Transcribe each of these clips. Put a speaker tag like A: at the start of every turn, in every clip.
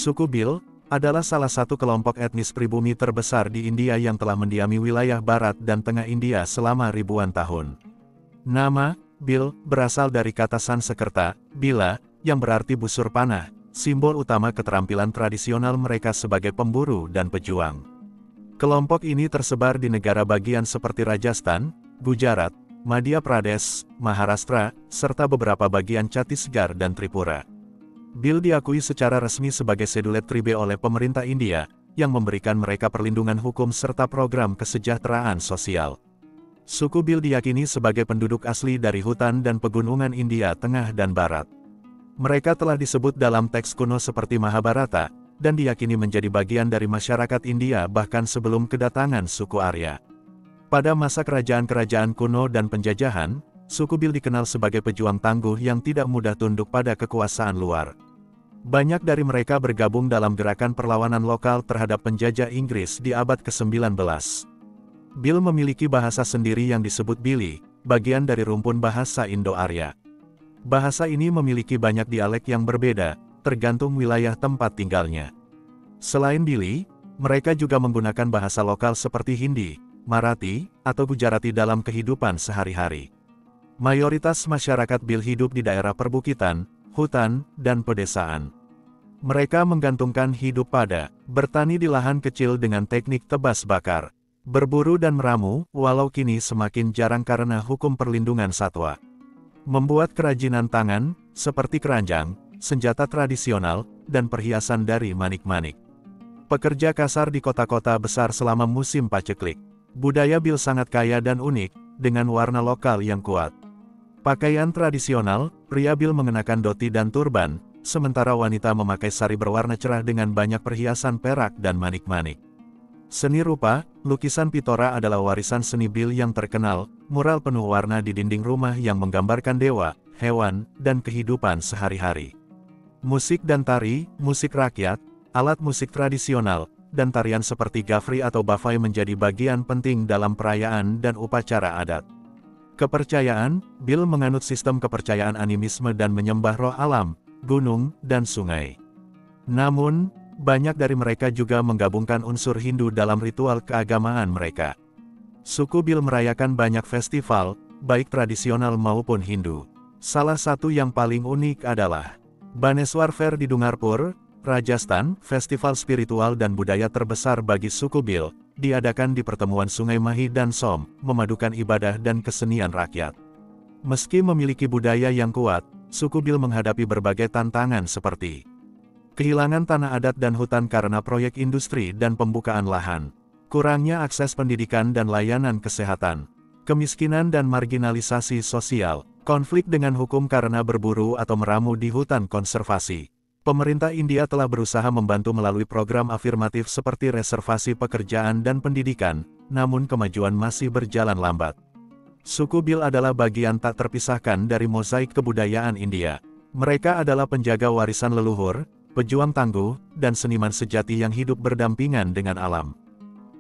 A: Suku Bhil adalah salah satu kelompok etnis pribumi terbesar di India yang telah mendiami wilayah barat dan tengah India selama ribuan tahun. Nama Bhil berasal dari kata Sanskerta, bila, yang berarti busur panah, simbol utama keterampilan tradisional mereka sebagai pemburu dan pejuang. Kelompok ini tersebar di negara bagian seperti Rajasthan, Gujarat, Madhya Pradesh, Maharashtra, serta beberapa bagian Chhattisgarh dan Tripura. Bhil diakui secara resmi sebagai Scheduled Tribe oleh pemerintah India, yang memberikan mereka perlindungan hukum serta program kesejahteraan sosial. Suku Bhil diyakini sebagai penduduk asli dari hutan dan pegunungan India Tengah dan Barat. Mereka telah disebut dalam teks kuno seperti Mahabharata, dan diyakini menjadi bagian dari masyarakat India bahkan sebelum kedatangan suku Arya. Pada masa kerajaan-kerajaan kuno dan penjajahan, suku Bhil dikenal sebagai pejuang tangguh yang tidak mudah tunduk pada kekuasaan luar. Banyak dari mereka bergabung dalam gerakan perlawanan lokal terhadap penjajah Inggris di abad ke-19. Bhil memiliki bahasa sendiri yang disebut Bhili, bagian dari rumpun bahasa Indo-Arya. Bahasa ini memiliki banyak dialek yang berbeda, tergantung wilayah tempat tinggalnya. Selain Bhili, mereka juga menggunakan bahasa lokal seperti Hindi, Marathi, atau Gujarati dalam kehidupan sehari-hari. Mayoritas masyarakat Bhil hidup di daerah perbukitan, hutan, dan pedesaan. Mereka menggantungkan hidup pada bertani di lahan kecil dengan teknik tebas bakar, berburu dan meramu, walau kini semakin jarang karena hukum perlindungan satwa. Membuat kerajinan tangan, seperti keranjang, senjata tradisional, dan perhiasan dari manik-manik. Pekerja kasar di kota-kota besar selama musim paceklik. Budaya Bhil sangat kaya dan unik, dengan warna lokal yang kuat. Pakaian tradisional, pria Bhil mengenakan dhoti dan turban, sementara wanita memakai sari berwarna cerah dengan banyak perhiasan perak dan manik-manik. Seni rupa, lukisan Pitora adalah warisan seni Bhil yang terkenal, mural penuh warna di dinding rumah yang menggambarkan dewa, hewan, dan kehidupan sehari-hari. Musik dan tari, musik rakyat, alat musik tradisional, dan tarian seperti Gafri atau Bafai menjadi bagian penting dalam perayaan dan upacara adat. Kepercayaan, Bhil menganut sistem kepercayaan animisme dan menyembah roh alam, gunung, dan sungai. Namun, banyak dari mereka juga menggabungkan unsur Hindu dalam ritual keagamaan mereka. Suku Bhil merayakan banyak festival, baik tradisional maupun Hindu. Salah satu yang paling unik adalah Baneswar Fair di Dungarpur, Rajasthan, festival spiritual dan budaya terbesar bagi suku Bhil, diadakan di pertemuan Sungai Mahi dan Som, memadukan ibadah dan kesenian rakyat. Meski memiliki budaya yang kuat, suku Bhil menghadapi berbagai tantangan seperti kehilangan tanah adat dan hutan karena proyek industri dan pembukaan lahan, kurangnya akses pendidikan dan layanan kesehatan, kemiskinan dan marginalisasi sosial, konflik dengan hukum karena berburu atau meramu di hutan konservasi. Pemerintah India telah berusaha membantu melalui program afirmatif seperti reservasi pekerjaan dan pendidikan, namun kemajuan masih berjalan lambat. Suku Bhil adalah bagian tak terpisahkan dari mozaik kebudayaan India. Mereka adalah penjaga warisan leluhur, pejuang tangguh, dan seniman sejati yang hidup berdampingan dengan alam.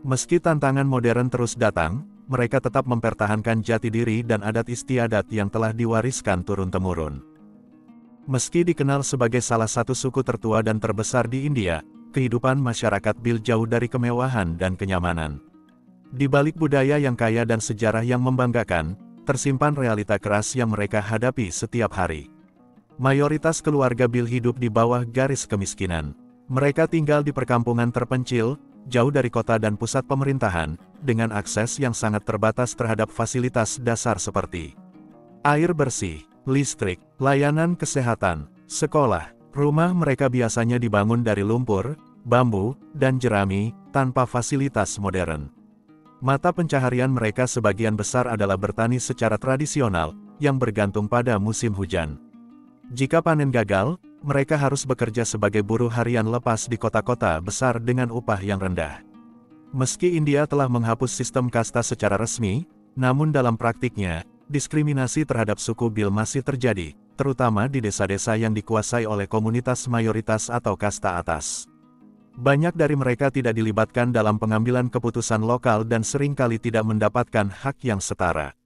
A: Meski tantangan modern terus datang, mereka tetap mempertahankan jati diri dan adat istiadat yang telah diwariskan turun-temurun. Meski dikenal sebagai salah satu suku tertua dan terbesar di India, kehidupan masyarakat Bhil jauh dari kemewahan dan kenyamanan. Di balik budaya yang kaya dan sejarah yang membanggakan, tersimpan realita keras yang mereka hadapi setiap hari. Mayoritas keluarga Bhil hidup di bawah garis kemiskinan. Mereka tinggal di perkampungan terpencil, jauh dari kota dan pusat pemerintahan, dengan akses yang sangat terbatas terhadap fasilitas dasar seperti air bersih, listrik, layanan kesehatan, sekolah. Rumah mereka biasanya dibangun dari lumpur, bambu, dan jerami, tanpa fasilitas modern. Mata pencaharian mereka sebagian besar adalah bertani secara tradisional, yang bergantung pada musim hujan. Jika panen gagal, mereka harus bekerja sebagai buruh harian lepas di kota-kota besar dengan upah yang rendah. Meski India telah menghapus sistem kasta secara resmi, namun dalam praktiknya, diskriminasi terhadap suku Bhil masih terjadi, terutama di desa-desa yang dikuasai oleh komunitas mayoritas atau kasta atas. Banyak dari mereka tidak dilibatkan dalam pengambilan keputusan lokal dan seringkali tidak mendapatkan hak yang setara.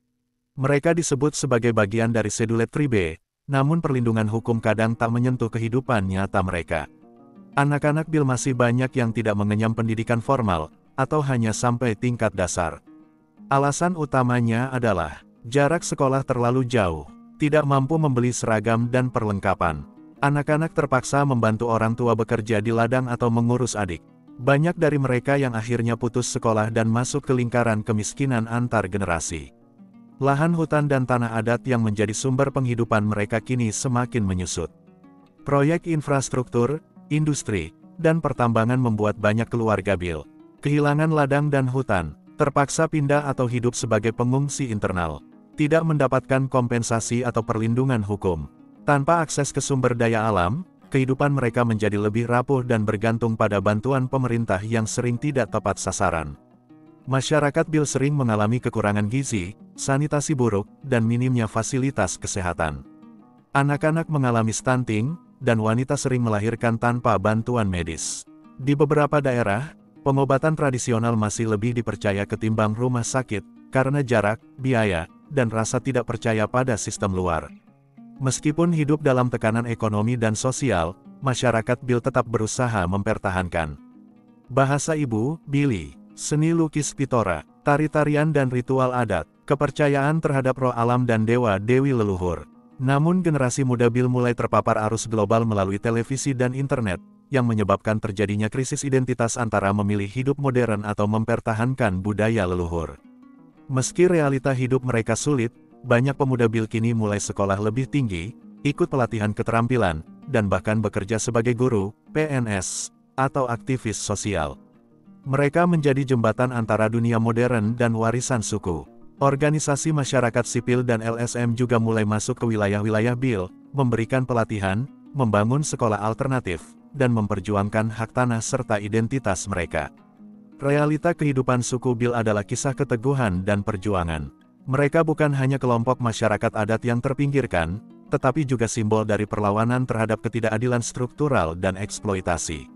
A: Mereka disebut sebagai bagian dari Scheduled Tribe, namun perlindungan hukum kadang tak menyentuh kehidupan nyata mereka. Anak-anak Bill masih banyak yang tidak mengenyam pendidikan formal, atau hanya sampai tingkat dasar. Alasan utamanya adalah, jarak sekolah terlalu jauh, tidak mampu membeli seragam dan perlengkapan. Anak-anak terpaksa membantu orang tua bekerja di ladang atau mengurus adik. Banyak dari mereka yang akhirnya putus sekolah dan masuk ke lingkaran kemiskinan antar generasi. Lahan hutan dan tanah adat yang menjadi sumber penghidupan mereka kini semakin menyusut. Proyek infrastruktur, industri, dan pertambangan membuat banyak keluarga Bill kehilangan ladang dan hutan, terpaksa pindah atau hidup sebagai pengungsi internal, tidak mendapatkan kompensasi atau perlindungan hukum. Tanpa akses ke sumber daya alam, kehidupan mereka menjadi lebih rapuh dan bergantung pada bantuan pemerintah yang sering tidak tepat sasaran. Masyarakat Bill sering mengalami kekurangan gizi, sanitasi buruk, dan minimnya fasilitas kesehatan. Anak-anak mengalami stunting, dan wanita sering melahirkan tanpa bantuan medis. Di beberapa daerah, pengobatan tradisional masih lebih dipercaya ketimbang rumah sakit, karena jarak, biaya, dan rasa tidak percaya pada sistem luar. Meskipun hidup dalam tekanan ekonomi dan sosial, masyarakat Bill tetap berusaha mempertahankan bahasa ibu, Billy, seni lukis pitora, tari-tarian dan ritual adat, kepercayaan terhadap roh alam dan dewa-dewi leluhur. Namun generasi muda Bill mulai terpapar arus global melalui televisi dan internet, yang menyebabkan terjadinya krisis identitas antara memilih hidup modern atau mempertahankan budaya leluhur. Meski realita hidup mereka sulit, banyak pemuda Bill kini mulai sekolah lebih tinggi, ikut pelatihan keterampilan, dan bahkan bekerja sebagai guru, PNS, atau aktivis sosial. Mereka menjadi jembatan antara dunia modern dan warisan suku. Organisasi masyarakat sipil dan LSM juga mulai masuk ke wilayah-wilayah Bill, memberikan pelatihan, membangun sekolah alternatif, dan memperjuangkan hak tanah serta identitas mereka. Realita kehidupan suku Bill adalah kisah keteguhan dan perjuangan. Mereka bukan hanya kelompok masyarakat adat yang terpinggirkan, tetapi juga simbol dari perlawanan terhadap ketidakadilan struktural dan eksploitasi.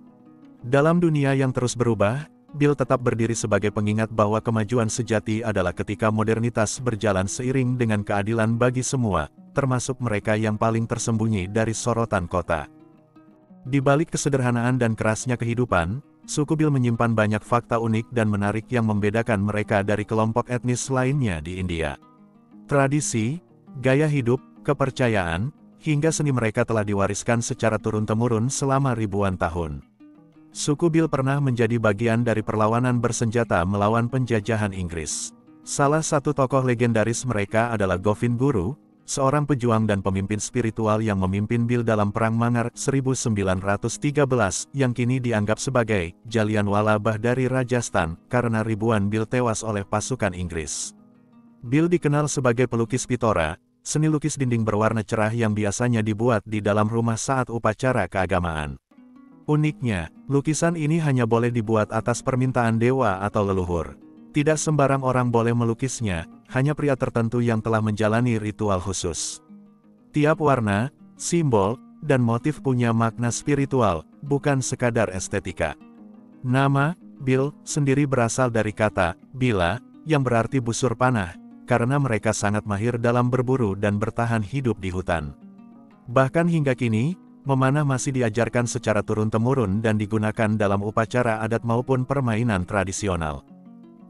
A: Dalam dunia yang terus berubah, Bill tetap berdiri sebagai pengingat bahwa kemajuan sejati adalah ketika modernitas berjalan seiring dengan keadilan bagi semua, termasuk mereka yang paling tersembunyi dari sorotan kota. Di balik kesederhanaan dan kerasnya kehidupan, suku Bill menyimpan banyak fakta unik dan menarik yang membedakan mereka dari kelompok etnis lainnya di India. Tradisi, gaya hidup, kepercayaan, hingga seni mereka telah diwariskan secara turun-temurun selama ribuan tahun. Suku Bill pernah menjadi bagian dari perlawanan bersenjata melawan penjajahan Inggris. Salah satu tokoh legendaris mereka adalah Govind Guru, seorang pejuang dan pemimpin spiritual yang memimpin Bill dalam Perang Mangar 1913 yang kini dianggap sebagai Jallianwala Bagh dari Rajasthan karena ribuan Bill tewas oleh pasukan Inggris. Bill dikenal sebagai pelukis pitora, seni lukis dinding berwarna cerah yang biasanya dibuat di dalam rumah saat upacara keagamaan. Uniknya, lukisan ini hanya boleh dibuat atas permintaan dewa atau leluhur. Tidak sembarang orang boleh melukisnya, hanya pria tertentu yang telah menjalani ritual khusus. Tiap warna, simbol, dan motif punya makna spiritual, bukan sekadar estetika. Nama Bill sendiri berasal dari kata bila, yang berarti busur panah, karena mereka sangat mahir dalam berburu dan bertahan hidup di hutan. Bahkan hingga kini, memanah masih diajarkan secara turun-temurun dan digunakan dalam upacara adat maupun permainan tradisional.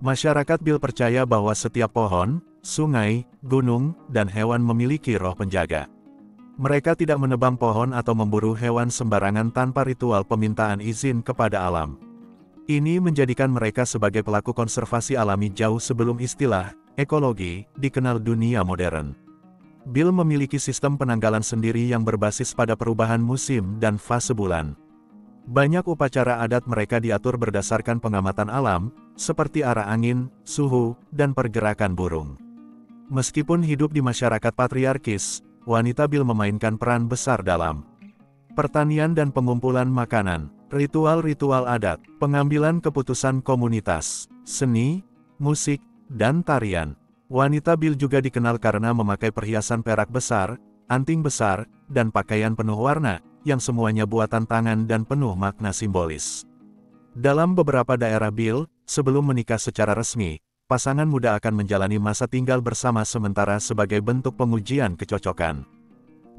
A: Masyarakat Bill percaya bahwa setiap pohon, sungai, gunung, dan hewan memiliki roh penjaga. Mereka tidak menebang pohon atau memburu hewan sembarangan tanpa ritual pemintaan izin kepada alam. Ini menjadikan mereka sebagai pelaku konservasi alami jauh sebelum istilah ekologi dikenal dunia modern. Bill memiliki sistem penanggalan sendiri yang berbasis pada perubahan musim dan fase bulan. Banyak upacara adat mereka diatur berdasarkan pengamatan alam, seperti arah angin, suhu, dan pergerakan burung. Meskipun hidup di masyarakat patriarkis, wanita Bill memainkan peran besar dalam pertanian dan pengumpulan makanan, ritual-ritual adat, pengambilan keputusan komunitas, seni, musik, dan tarian. Wanita Bill juga dikenal karena memakai perhiasan perak besar, anting besar, dan pakaian penuh warna, yang semuanya buatan tangan dan penuh makna simbolis. Dalam beberapa daerah Bill, sebelum menikah secara resmi, pasangan muda akan menjalani masa tinggal bersama sementara sebagai bentuk pengujian kecocokan.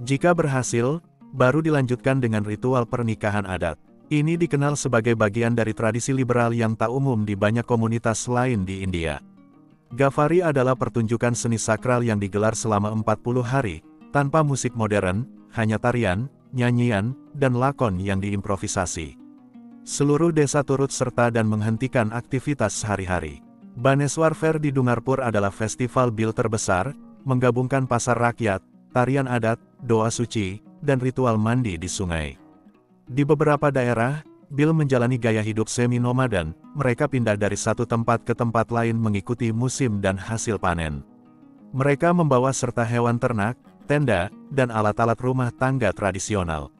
A: Jika berhasil, baru dilanjutkan dengan ritual pernikahan adat. Ini dikenal sebagai bagian dari tradisi liberal yang tak umum di banyak komunitas lain di India. Gavari adalah pertunjukan seni sakral yang digelar selama 40 hari, tanpa musik modern, hanya tarian, nyanyian, dan lakon yang diimprovisasi. Seluruh desa turut serta dan menghentikan aktivitas sehari-hari. Baneswar Fair di Dungarpur adalah festival bil terbesar, menggabungkan pasar rakyat, tarian adat, doa suci, dan ritual mandi di sungai. Di beberapa daerah, bil menjalani gaya hidup semi-nomaden, mereka pindah dari satu tempat ke tempat lain mengikuti musim dan hasil panen. Mereka membawa serta hewan ternak, tenda, dan alat-alat rumah tangga tradisional.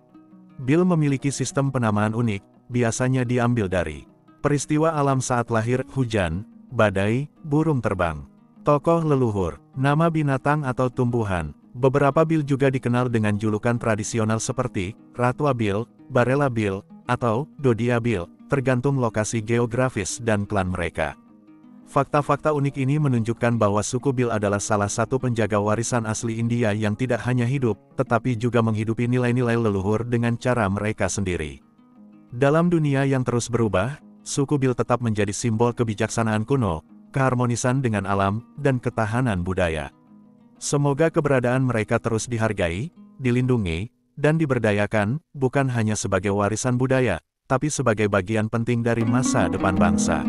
A: Bil memiliki sistem penamaan unik, biasanya diambil dari peristiwa alam saat lahir, hujan, badai, burung terbang, tokoh leluhur, nama binatang atau tumbuhan. Beberapa bil juga dikenal dengan julukan tradisional seperti Ratwa Bil, Barela Bil, atau Dodia Bil, tergantung lokasi geografis dan klan mereka. Fakta-fakta unik ini menunjukkan bahwa suku Bil adalah salah satu penjaga warisan asli India yang tidak hanya hidup, tetapi juga menghidupi nilai-nilai leluhur dengan cara mereka sendiri. Dalam dunia yang terus berubah, suku Bil tetap menjadi simbol kebijaksanaan kuno, keharmonisan dengan alam, dan ketahanan budaya. Semoga keberadaan mereka terus dihargai, dilindungi, dan diberdayakan, bukan hanya sebagai warisan budaya, tapi sebagai bagian penting dari masa depan bangsa.